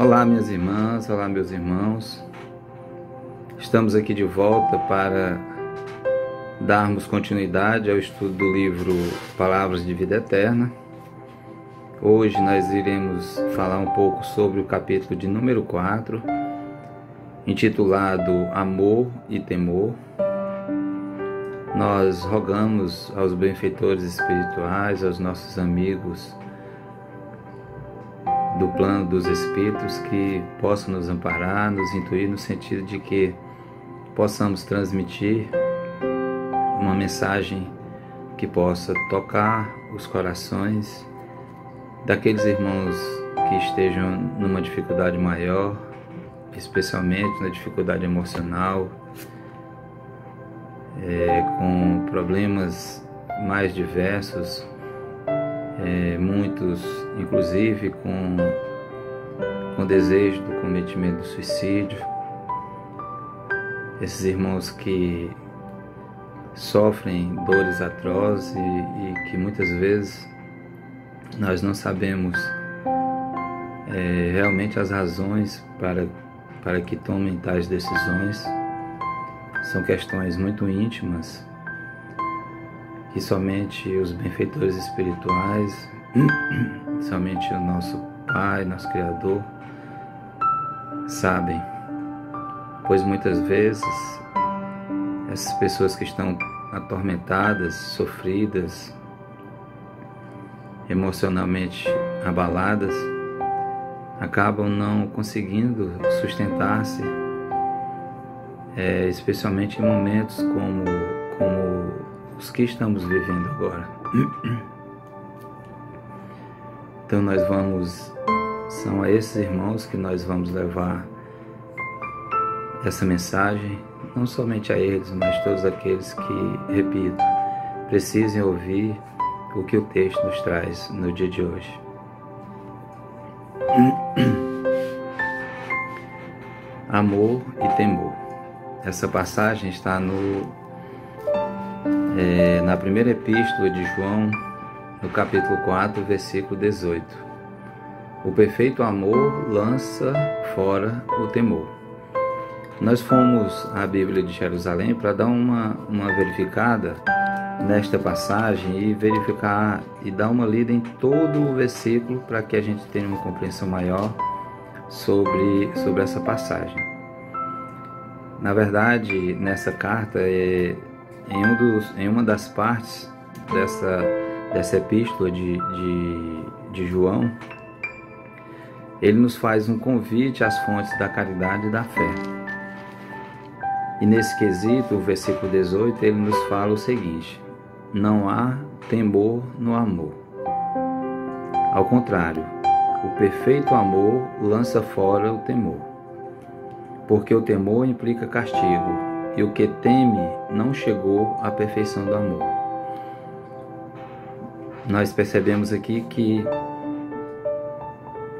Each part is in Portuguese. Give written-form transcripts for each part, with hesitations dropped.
Olá, minhas irmãs, olá, meus irmãos. Estamos aqui de volta para darmos continuidade ao estudo do livro Palavras de Vida Eterna. Hoje nós iremos falar um pouco sobre o capítulo de número 4, intitulado Amor e Temor. Nós rogamos aos benfeitores espirituais, aos nossos amigos do plano dos espíritos, que possam nos amparar, nos intuir no sentido de que possamos transmitir uma mensagem que possa tocar os corações daqueles irmãos que estejam numa dificuldade maior, especialmente na dificuldade emocional, com problemas mais diversos, muitos inclusive com desejo do cometimento do suicídio. Esses irmãos que sofrem dores atrozes e que muitas vezes nós não sabemos realmente as razões para que tomem tais decisões. São questões muito íntimas que somente os benfeitores espirituais, somente o nosso Pai, nosso Criador, sabem. Pois muitas vezes essas pessoas que estão atormentadas, sofridas, emocionalmente abaladas, acabam não conseguindo sustentar-se, especialmente em momentos como os que estamos vivendo agora. Então são a esses irmãos que nós vamos levar essa mensagem, não somente a eles, mas todos aqueles que, repito, precisem ouvir o que o texto nos traz no dia de hoje. Amor e temor. Essa passagem está na primeira epístola de João, no capítulo 4, versículo 18. O perfeito amor lança fora o temor. Nós fomos à Bíblia de Jerusalém para dar uma verificada nesta passagem e verificar e dar uma lida em todo o versículo para que a gente tenha uma compreensão maior sobre essa passagem. Na verdade, nessa carta, em uma das partes dessa epístola de João, ele nos faz um convite às fontes da caridade e da fé. E nesse quesito, o versículo 18, ele nos fala o seguinte: não há temor no amor. Ao contrário, o perfeito amor lança fora o temor, porque o temor implica castigo, e o que teme não chegou à perfeição do amor. Nós percebemos aqui que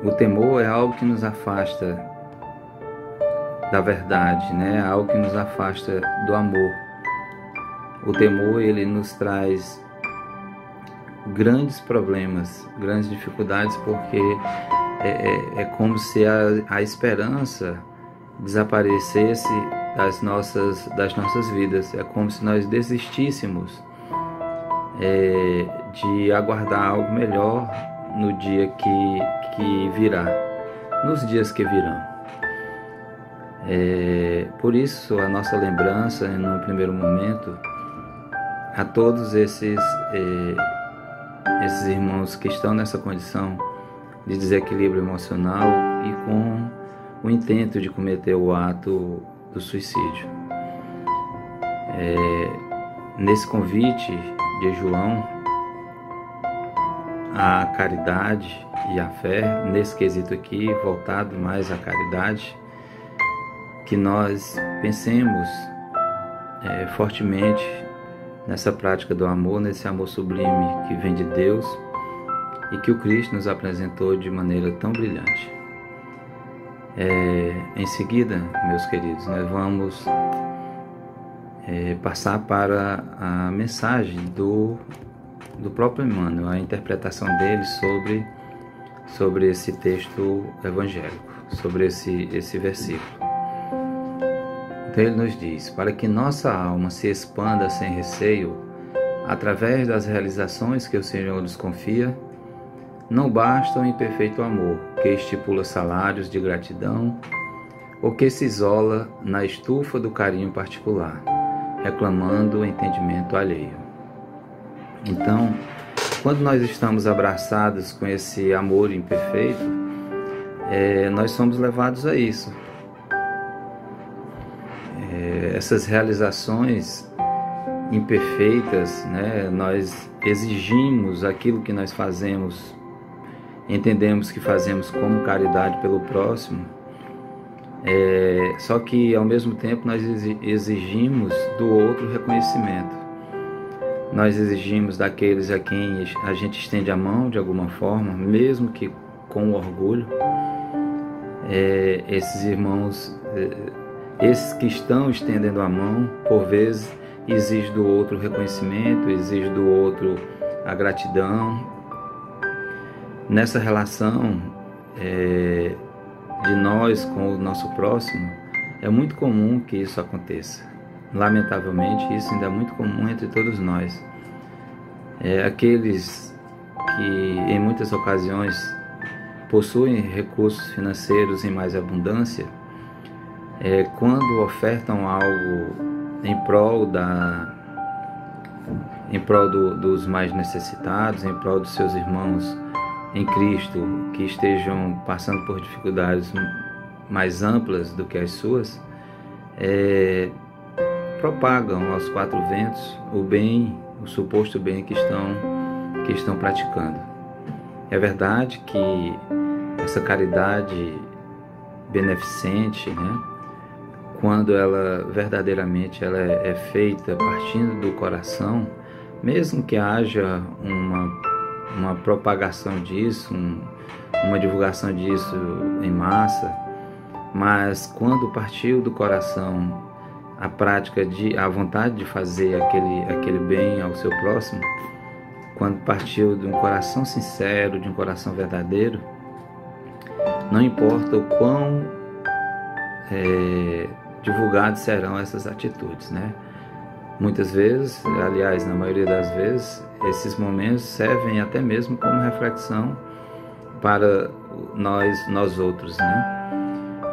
o temor é algo que nos afasta da verdade, né? Algo que nos afasta do amor. O temor, ele nos traz grandes problemas, grandes dificuldades, porque é como se a esperança desaparecesse das nossas vidas. É como se nós desistíssemos de aguardar algo melhor no dia que virá, nos dias que virão. Por isso, a nossa lembrança, num primeiro momento, a todos esses irmãos que estão nessa condição de desequilíbrio emocional e com o intento de cometer o ato do suicídio. Nesse convite de João à caridade e à fé, nesse quesito aqui, voltado mais à caridade, que nós pensemos fortemente nessa prática do amor, nesse amor sublime que vem de Deus e que o Cristo nos apresentou de maneira tão brilhante. Em seguida, meus queridos, nós vamos passar para a mensagem do próprio Emmanuel, a interpretação dele sobre esse texto evangélico, sobre esse versículo. Então ele nos diz: para que nossa alma se expanda sem receio, através das realizações que o Senhor nos confia, não basta o imperfeito amor, que estipula salários de gratidão, ou que se isola na estufa do carinho particular, reclamando o entendimento alheio. Então, quando nós estamos abraçados com esse amor imperfeito, nós somos levados a isso. Essas realizações imperfeitas, né, nós exigimos aquilo que nós fazemos, entendemos que fazemos como caridade pelo próximo, só que ao mesmo tempo nós exigimos do outro reconhecimento. Nós exigimos daqueles a quem a gente estende a mão de alguma forma, mesmo que com orgulho. Esses irmãos, esses que estão estendendo a mão, por vezes exigem do outro reconhecimento, exigem do outro a gratidão. Nessa relação de nós com o nosso próximo, é muito comum que isso aconteça. Lamentavelmente, isso ainda é muito comum entre todos nós. Aqueles que em muitas ocasiões possuem recursos financeiros em mais abundância, quando ofertam algo em prol dos mais necessitados, em prol dos seus irmãos em Cristo que estejam passando por dificuldades mais amplas do que as suas, propagam aos quatro ventos o bem, o suposto bem que estão praticando. É verdade que essa caridade beneficente, né, quando ela verdadeiramente é feita partindo do coração, mesmo que haja uma propagação disso, uma divulgação disso em massa, mas quando partiu do coração a prática a vontade de fazer aquele bem ao seu próximo, quando partiu de um coração sincero, de um coração verdadeiro, não importa o quão divulgadas serão essas atitudes, né? Muitas vezes, aliás, na maioria das vezes, esses momentos servem até mesmo como reflexão para nós outros, né?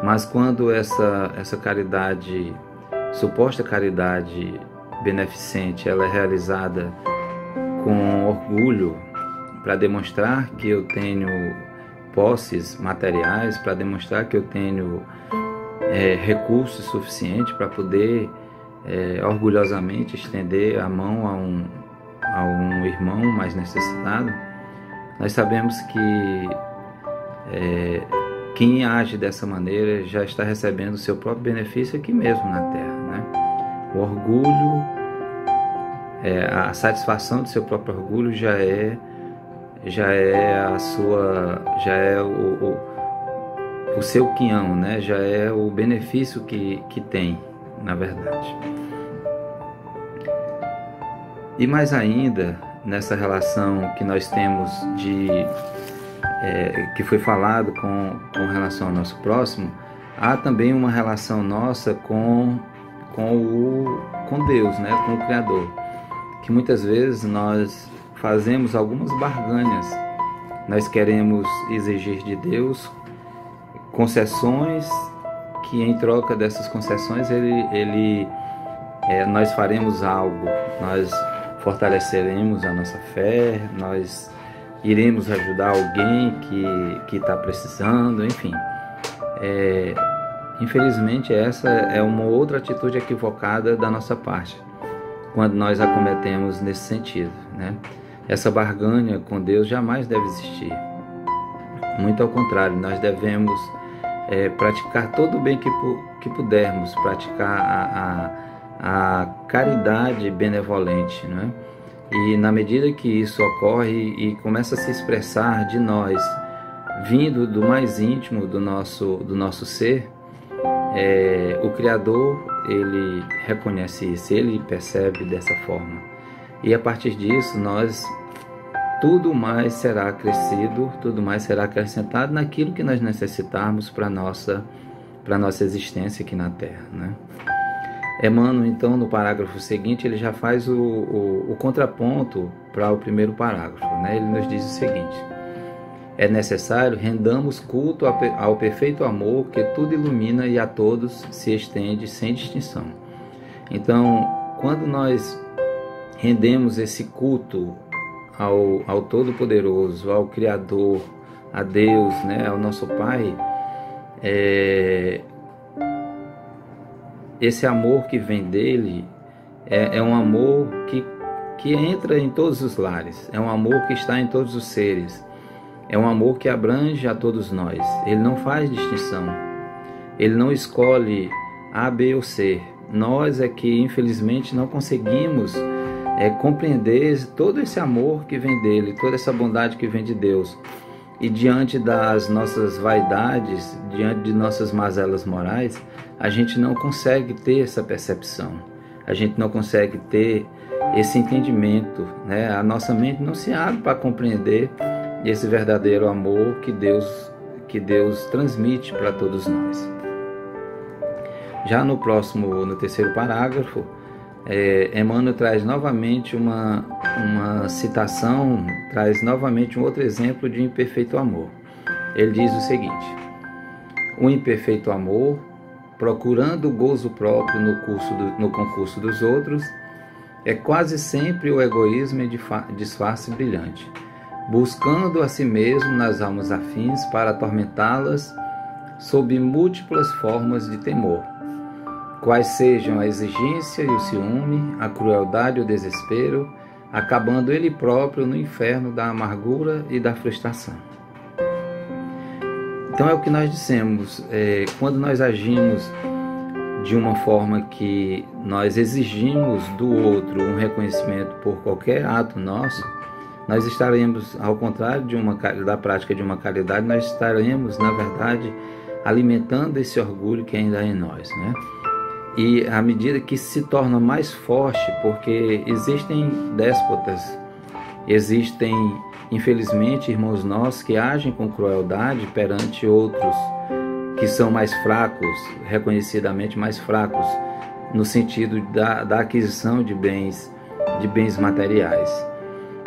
Mas quando essa caridade, suposta caridade beneficente, ela é realizada com orgulho, para demonstrar que eu tenho posses materiais, para demonstrar que eu tenho recursos suficientes para poder orgulhosamente estender a mão a um irmão mais necessitado, nós sabemos que quem age dessa maneira já está recebendo o seu próprio benefício aqui mesmo na Terra, né? O orgulho, a satisfação do seu próprio orgulho já é o seu quinhão, né? Já é o benefício que tem, na verdade. E mais ainda, nessa relação que nós temos que foi falado com relação ao nosso próximo, há também uma relação nossa com Deus, né? Com o Criador, que muitas vezes nós fazemos algumas barganhas. Nós queremos exigir de Deus concessões, que em troca dessas concessões nós faremos algo, nós fortaleceremos a nossa fé, nós iremos ajudar alguém que está precisando, enfim. Infelizmente essa é uma outra atitude equivocada da nossa parte, quando nós a cometemos nesse sentido, né? Essa barganha com Deus jamais deve existir. Muito ao contrário, nós devemos praticar todo o bem que pudermos, praticar a caridade benevolente, né? E na medida que isso ocorre e começa a se expressar de nós, vindo do mais íntimo do nosso ser, o Criador, ele reconhece isso, ele percebe dessa forma. E a partir disso nós tudo mais será acrescido, tudo mais será acrescentado naquilo que nós necessitarmos para a nossa existência aqui na Terra, né? Emmanuel, então, no parágrafo seguinte, ele já faz o contraponto para o primeiro parágrafo, né? Ele nos diz o seguinte: é necessário rendamos culto ao perfeito amor que tudo ilumina e a todos se estende sem distinção. Então, quando nós rendemos esse culto ao Todo-Poderoso, ao Criador, a Deus, né, ao nosso Pai, esse amor que vem dele é um amor que entra em todos os lares, é um amor que está em todos os seres, é um amor que abrange a todos nós. Ele não faz distinção, ele não escolhe A, B ou C. Nós é que infelizmente não conseguimos compreender todo esse amor que vem dele, toda essa bondade que vem de Deus. E diante das nossas vaidades, diante de nossas mazelas morais, a gente não consegue ter essa percepção, a gente não consegue ter esse entendimento, né? A nossa mente não se abre para compreender esse verdadeiro amor que Deus transmite para todos nós. Já no terceiro parágrafo, Emmanuel traz novamente uma citação, traz novamente um outro exemplo de imperfeito amor. Ele diz o seguinte: o imperfeito amor, procurando o gozo próprio no concurso dos outros, é quase sempre o egoísmo em disfarce brilhante, buscando a si mesmo nas almas afins para atormentá-las sob múltiplas formas de temor, quais sejam a exigência e o ciúme, a crueldade e o desespero, acabando ele próprio no inferno da amargura e da frustração. Então é o que nós dissemos, quando nós agimos de uma forma que nós exigimos do outro um reconhecimento por qualquer ato nosso, nós estaremos, ao contrário da prática de uma caridade, nós estaremos, na verdade, alimentando esse orgulho que ainda é em nós, né? E à medida que se torna mais forte, porque existem déspotas, existem, infelizmente, irmãos nossos que agem com crueldade perante outros que são mais fracos, reconhecidamente mais fracos, no sentido da aquisição de bens materiais,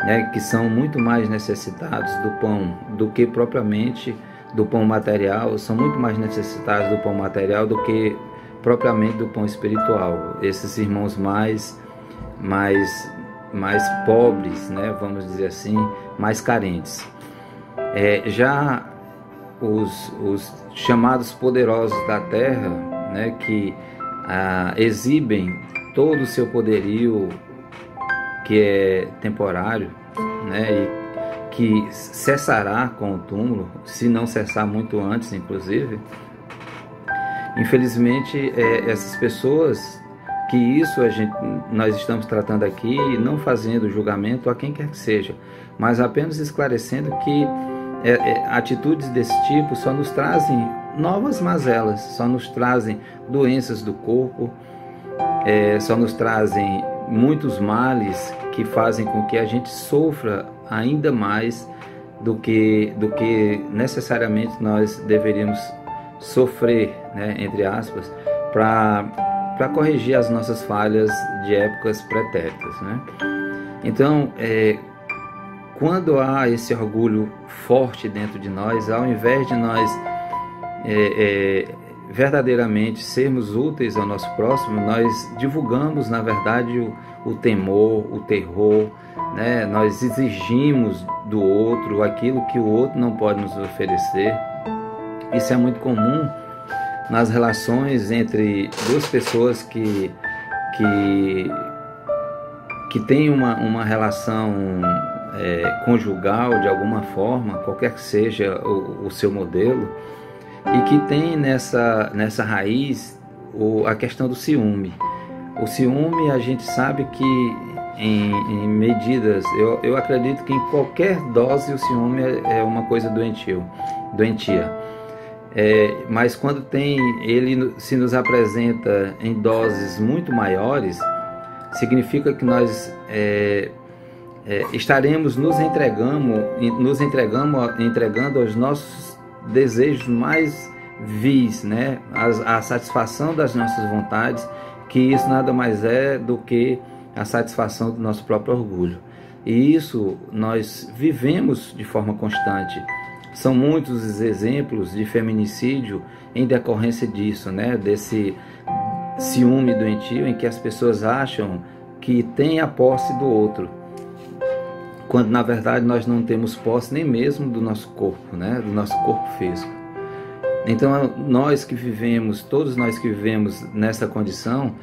né, que são muito mais necessitados do pão do que propriamente do pão material, são muito mais necessitados do pão material do que propriamente do pão espiritual. Esses irmãos mais pobres, né, vamos dizer assim, mais carentes. Já os chamados poderosos da terra, né, que exibem todo o seu poderio, que é temporário, né, e que cessará com o túmulo, se não cessar muito antes, inclusive. Infelizmente, essas pessoas, que isso nós estamos tratando aqui, não fazendo julgamento a quem quer que seja, mas apenas esclarecendo que atitudes desse tipo só nos trazem novas mazelas, só nos trazem doenças do corpo, só nos trazem muitos males que fazem com que a gente sofra ainda mais do que necessariamente nós deveríamos sofrer, né, entre aspas, para corrigir as nossas falhas de épocas pretéritas, né? Então, quando há esse orgulho forte dentro de nós, ao invés de nós verdadeiramente sermos úteis ao nosso próximo, nós divulgamos, na verdade, o temor, o terror, né? Nós exigimos do outro aquilo que o outro não pode nos oferecer. Isso é muito comum nas relações entre duas pessoas que têm uma relação conjugal de alguma forma, qualquer que seja o seu modelo, e que tem nessa raiz a questão do ciúme. O ciúme, a gente sabe que em medidas, eu acredito que em qualquer dose o ciúme é uma coisa doentia. Mas quando ele se nos apresenta em doses muito maiores, significa que nós estaremos entregando aos nossos desejos mais vis, né? A satisfação das nossas vontades, que isso nada mais é do que a satisfação do nosso próprio orgulho. E isso nós vivemos de forma constante. São muitos os exemplos de feminicídio em decorrência disso, né? Desse ciúme doentio em que as pessoas acham que têm a posse do outro, quando na verdade nós não temos posse nem mesmo do nosso corpo, né? Do nosso corpo físico. Então todos nós que vivemos nessa condição,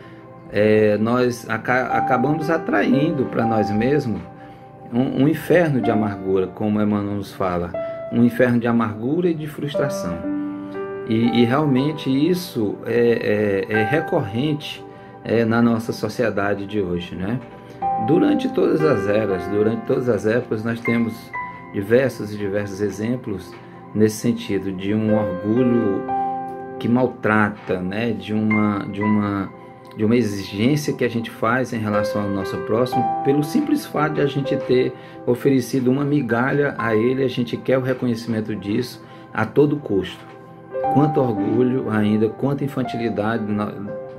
nós acabamos atraindo para nós mesmos um inferno de amargura, como Emmanuel nos fala, um inferno de amargura e de frustração. E realmente isso é recorrente na nossa sociedade de hoje, né? Durante todas as eras, durante todas as épocas, nós temos diversos exemplos nesse sentido, de um orgulho que maltrata, né? de uma exigência que a gente faz em relação ao nosso próximo, pelo simples fato de a gente ter oferecido uma migalha a ele, a gente quer o reconhecimento disso a todo custo. Quanto orgulho ainda, quanta infantilidade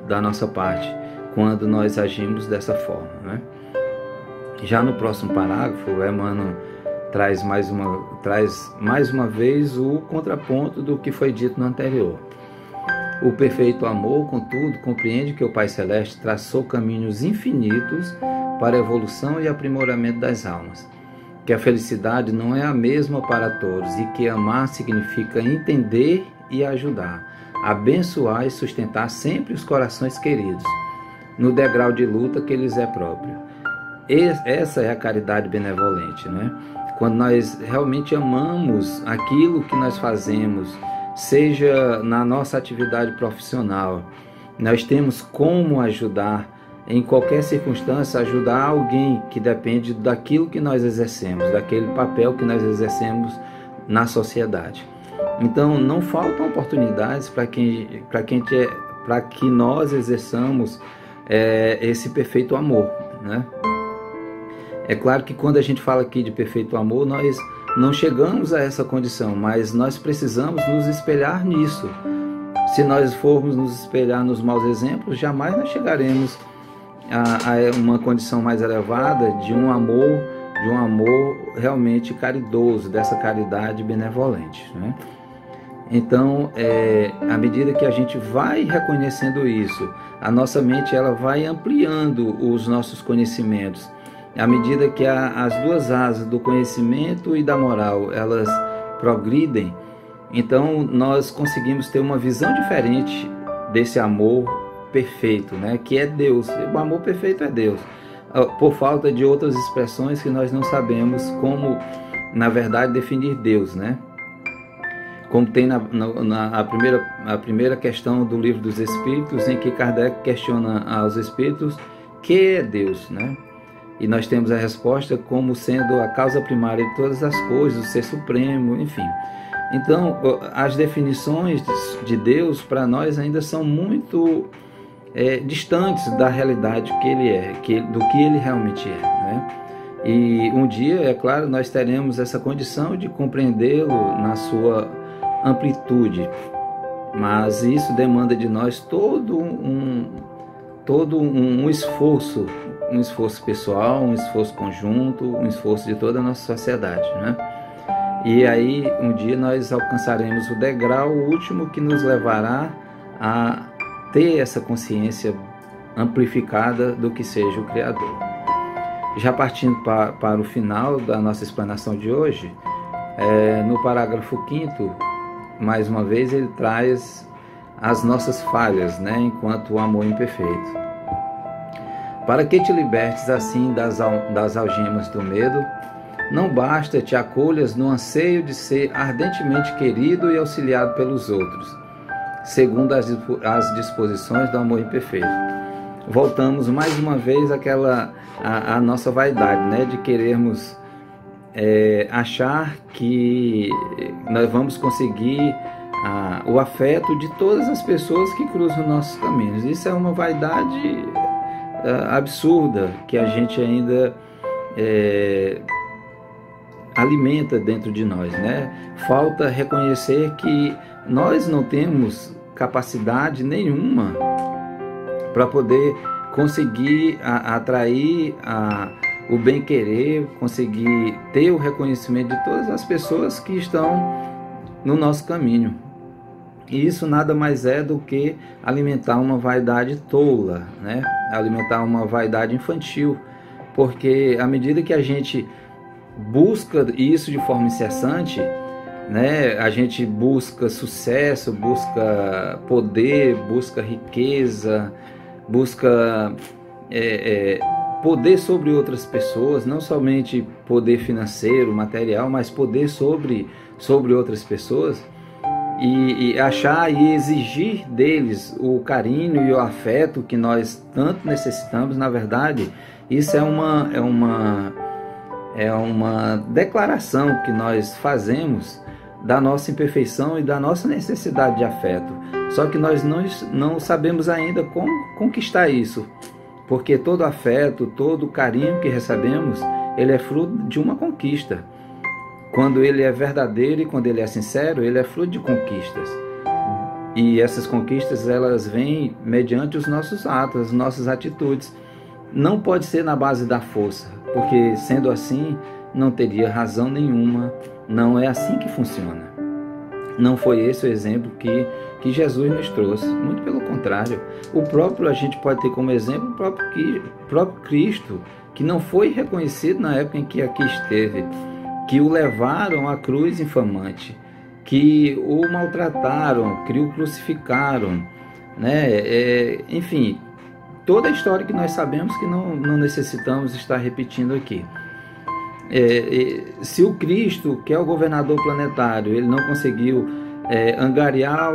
da nossa parte, quando nós agimos dessa forma, né? Já no próximo parágrafo, Emmanuel traz mais uma vez o contraponto do que foi dito no anterior. O perfeito amor, contudo, compreende que o Pai Celeste traçou caminhos infinitos para a evolução e aprimoramento das almas, que a felicidade não é a mesma para todos e que amar significa entender e ajudar, abençoar e sustentar sempre os corações queridos, no degrau de luta que lhes é próprio. Essa é a caridade benevolente, né? Quando nós realmente amamos aquilo que nós fazemos, seja na nossa atividade profissional, nós temos como ajudar, em qualquer circunstância, ajudar alguém que depende daquilo que nós exercemos, daquele papel que nós exercemos na sociedade. Então, não faltam oportunidades para que nós exerçamos esse perfeito amor, né? É claro que quando a gente fala aqui de perfeito amor, nós não chegamos a essa condição, mas nós precisamos nos espelhar nisso. Se nós formos nos espelhar nos maus exemplos, jamais nós chegaremos a uma condição mais elevada de um amor realmente caridoso, dessa caridade benevolente, né? Então, à medida que a gente vai reconhecendo isso, a nossa mente ela vai ampliando os nossos conhecimentos. À medida que as duas asas do conhecimento e da moral, elas progridem, então nós conseguimos ter uma visão diferente desse amor perfeito, né? Que é Deus. O amor perfeito é Deus, por falta de outras expressões que nós não sabemos como, na verdade, definir Deus, né? Como tem a primeira questão do Livro dos Espíritos, em que Kardec questiona aos Espíritos que é Deus, né? E nós temos a resposta como sendo a causa primária de todas as coisas, o ser supremo, enfim. Então, as definições de Deus para nós ainda são muito distantes da realidade que Ele é, do que Ele realmente é, né? E um dia, é claro, nós teremos essa condição de compreendê-lo na sua amplitude, mas isso demanda de nós todo um esforço pessoal, um esforço conjunto, um esforço de toda a nossa sociedade, né? E aí um dia nós alcançaremos o degrau último que nos levará a ter essa consciência amplificada do que seja o Criador. Já partindo para o final da nossa explanação de hoje, no parágrafo 5º, mais uma vez ele traz as nossas falhas, né, enquanto o amor imperfeito. Para que te libertes assim das algemas do medo, não basta te acolhas no anseio de ser ardentemente querido e auxiliado pelos outros, segundo as disposições do amor imperfeito. Voltamos mais uma vez à nossa vaidade, né, de querermos achar que nós vamos conseguir o afeto de todas as pessoas que cruzam nossos caminhos. Isso é uma vaidade absurda que a gente ainda alimenta dentro de nós, né? Falta reconhecer que nós não temos capacidade nenhuma para poder conseguir atrair o bem-querer, conseguir ter o reconhecimento de todas as pessoas que estão no nosso caminho. E isso nada mais é do que alimentar uma vaidade tola, né? Alimentar uma vaidade infantil, porque à medida que a gente busca isso de forma incessante, né? A gente busca sucesso, busca poder, busca riqueza, busca poder sobre outras pessoas, não somente poder financeiro, material, mas poder sobre outras pessoas, e achar e exigir deles o carinho e o afeto que nós tanto necessitamos. Na verdade, isso é uma declaração que nós fazemos da nossa imperfeição e da nossa necessidade de afeto. Só que nós não sabemos ainda como conquistar isso, porque todo afeto, todo carinho que recebemos, ele é fruto de uma conquista. Quando ele é verdadeiro e quando ele é sincero, ele é fruto de conquistas. E essas conquistas, elas vêm mediante os nossos atos, as nossas atitudes. Não pode ser na base da força, porque sendo assim, não teria razão nenhuma. Não é assim que funciona. Não foi esse o exemplo que Jesus nos trouxe. Muito pelo contrário. A gente pode ter como exemplo o próprio Cristo, que não foi reconhecido na época em que aqui esteve, que o levaram à cruz infamante, que o maltrataram, que o crucificaram, né? Enfim, toda a história que nós sabemos, que não necessitamos estar repetindo aqui. Se o Cristo, que é o governador planetário, ele não conseguiu angariar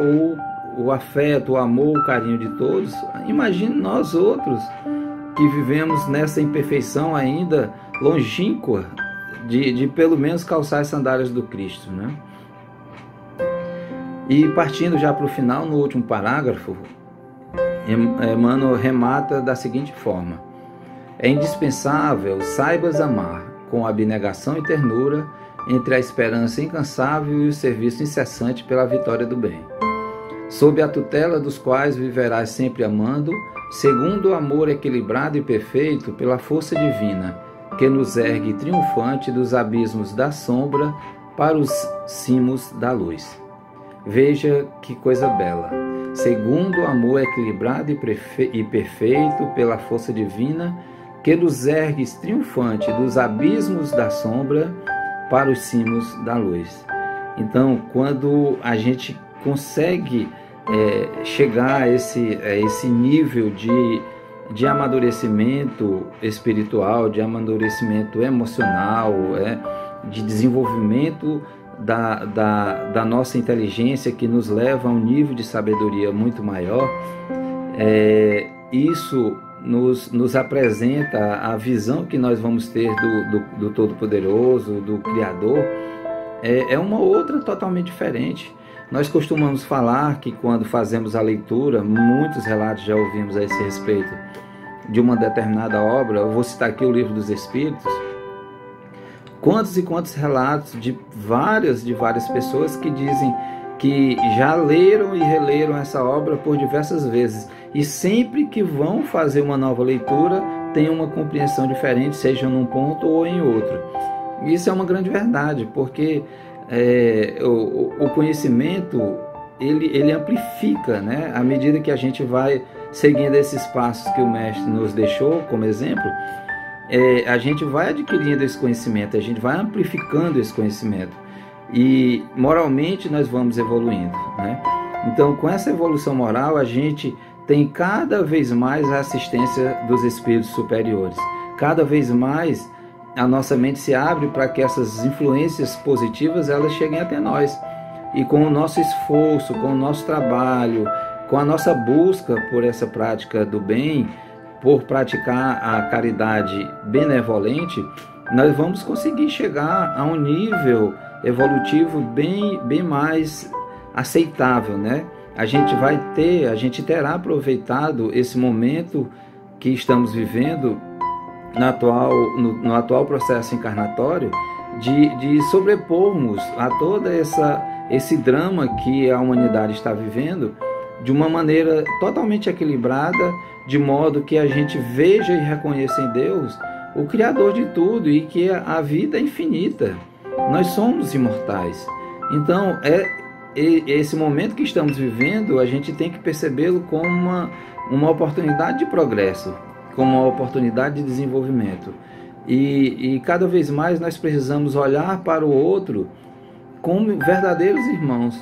o afeto, o amor, o carinho de todos, imagine nós outros que vivemos nessa imperfeição ainda longínqua de pelo menos calçar as sandálias do Cristo, né? E partindo já para o final, no último parágrafo, Emmanuel remata da seguinte forma: é indispensável saibas amar com abnegação e ternura, entre a esperança incansável e o serviço incessante pela vitória do bem, sob a tutela dos quais viverás sempre amando, segundo o amor equilibrado e perfeito pela força divina, que nos ergue triunfante dos abismos da sombra para os cimos da luz. Veja que coisa bela! Segundo o amor equilibrado e perfeito pela força divina, que nos ergue triunfante dos abismos da sombra para os cimos da luz. Então, quando a gente consegue chegar a esse nível de amadurecimento espiritual, de amadurecimento emocional, de desenvolvimento da nossa inteligência, que nos leva a um nível de sabedoria muito maior, isso nos apresenta a visão que nós vamos ter do Todo-Poderoso, do Criador, é uma outra totalmente diferente. Nós costumamos falar que quando fazemos a leitura, muitos relatos já ouvimos a esse respeito, de uma determinada obra. Eu vou citar aqui o Livro dos Espíritos. Quantos e quantos relatos de várias pessoas que dizem que já leram e releram essa obra por diversas vezes, e sempre que vão fazer uma nova leitura, tem uma compreensão diferente, seja num ponto ou em outro. Isso é uma grande verdade, porque o conhecimento ele amplifica, né? À medida que a gente vai seguindo esses passos que o mestre nos deixou como exemplo, a gente vai adquirindo esse conhecimento, a gente vai amplificando esse conhecimento, e moralmente nós vamos evoluindo, né? Então, com essa evolução moral, a gente tem cada vez mais a assistência dos espíritos superiores. Cada vez mais a nossa mente se abre para que essas influências positivas elas cheguem até nós. E com o nosso esforço, com o nosso trabalho, com a nossa busca por essa prática do bem, por praticar a caridade benevolente, nós vamos conseguir chegar a um nível evolutivo bem mais aceitável, né? A gente terá aproveitado esse momento que estamos vivendo no atual processo encarnatório, de sobrepormos a todo esse drama que a humanidade está vivendo de uma maneira totalmente equilibrada, de modo que a gente veja e reconheça em Deus o Criador de tudo e que a vida é infinita. Nós somos imortais. Então, esse momento que estamos vivendo, a gente tem que percebê-lo como uma oportunidade de progresso, como uma oportunidade de desenvolvimento. E cada vez mais nós precisamos olhar para o outro como verdadeiros irmãos.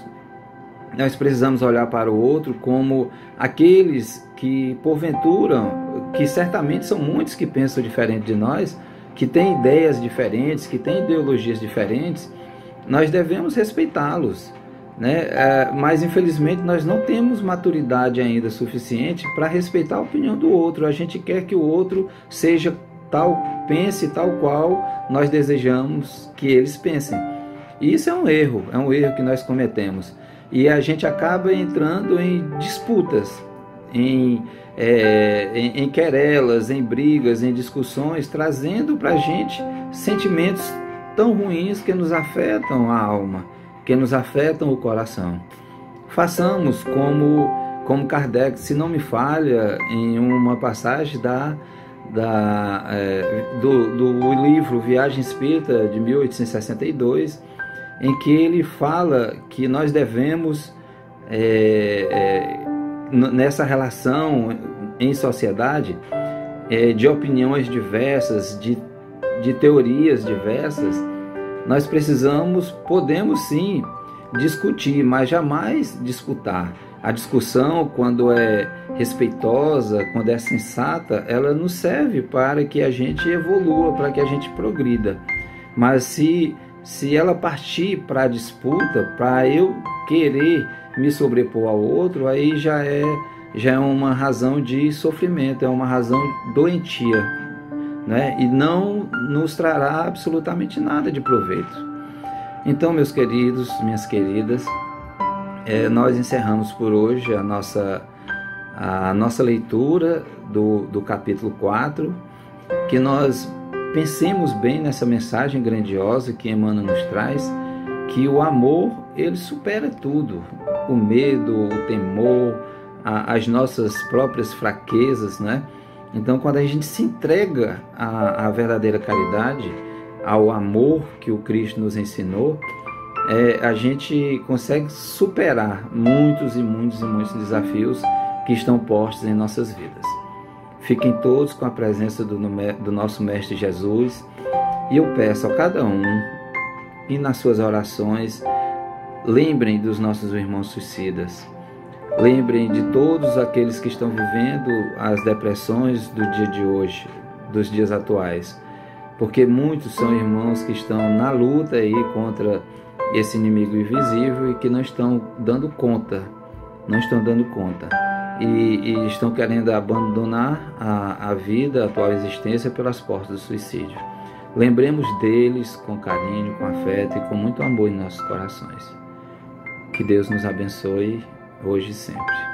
Nós precisamos olhar para o outro como aqueles que, porventura, que certamente são muitos que pensam diferente de nós, que têm ideias diferentes, que têm ideologias diferentes, nós devemos respeitá-los, né? Mas infelizmente nós não temos maturidade ainda suficiente para respeitar a opinião do outro. A gente quer que o outro seja pense tal qual nós desejamos que eles pensem. E isso é um erro que nós cometemos. E a gente acaba entrando em disputas, em querelas, em brigas, em discussões, trazendo para a gente sentimentos tão ruins que nos afetam a alma, que nos afetam o coração. Façamos como Kardec, se não me falha, em uma passagem do livro Viagem Espírita de 1862, em que ele fala que nós devemos, nessa relação em sociedade, de opiniões diversas, de teorias diversas, nós podemos sim discutir, mas jamais disputar. A discussão, quando é respeitosa, quando é sensata, ela nos serve para que a gente evolua, para que a gente progrida. Mas se ela partir para a disputa, para eu querer me sobrepor ao outro, aí já é uma razão de sofrimento, é uma razão doentia, né? E não nos trará absolutamente nada de proveito. Então, meus queridos, minhas queridas, nós encerramos por hoje a nossa leitura do capítulo 4, que nós pensemos bem nessa mensagem grandiosa que Emmanuel nos traz, que o amor, ele supera tudo, o medo, o temor, as nossas próprias fraquezas, né? Então, quando a gente se entrega à verdadeira caridade, ao amor que o Cristo nos ensinou, a gente consegue superar muitos e muitos e muitos desafios que estão postos em nossas vidas. Fiquem todos com a presença do nosso Mestre Jesus, e eu peço a cada um, e nas suas orações, lembrem dos nossos irmãos suicidas, lembrem de todos aqueles que estão vivendo as depressões do dia de hoje, dos dias atuais, porque muitos são irmãos que estão na luta aí contra esse inimigo invisível e que não estão dando conta, e estão querendo abandonar a vida, a atual existência, pelas portas do suicídio. Lembremos deles com carinho, com afeto e com muito amor em nossos corações. Que Deus nos abençoe hoje e sempre.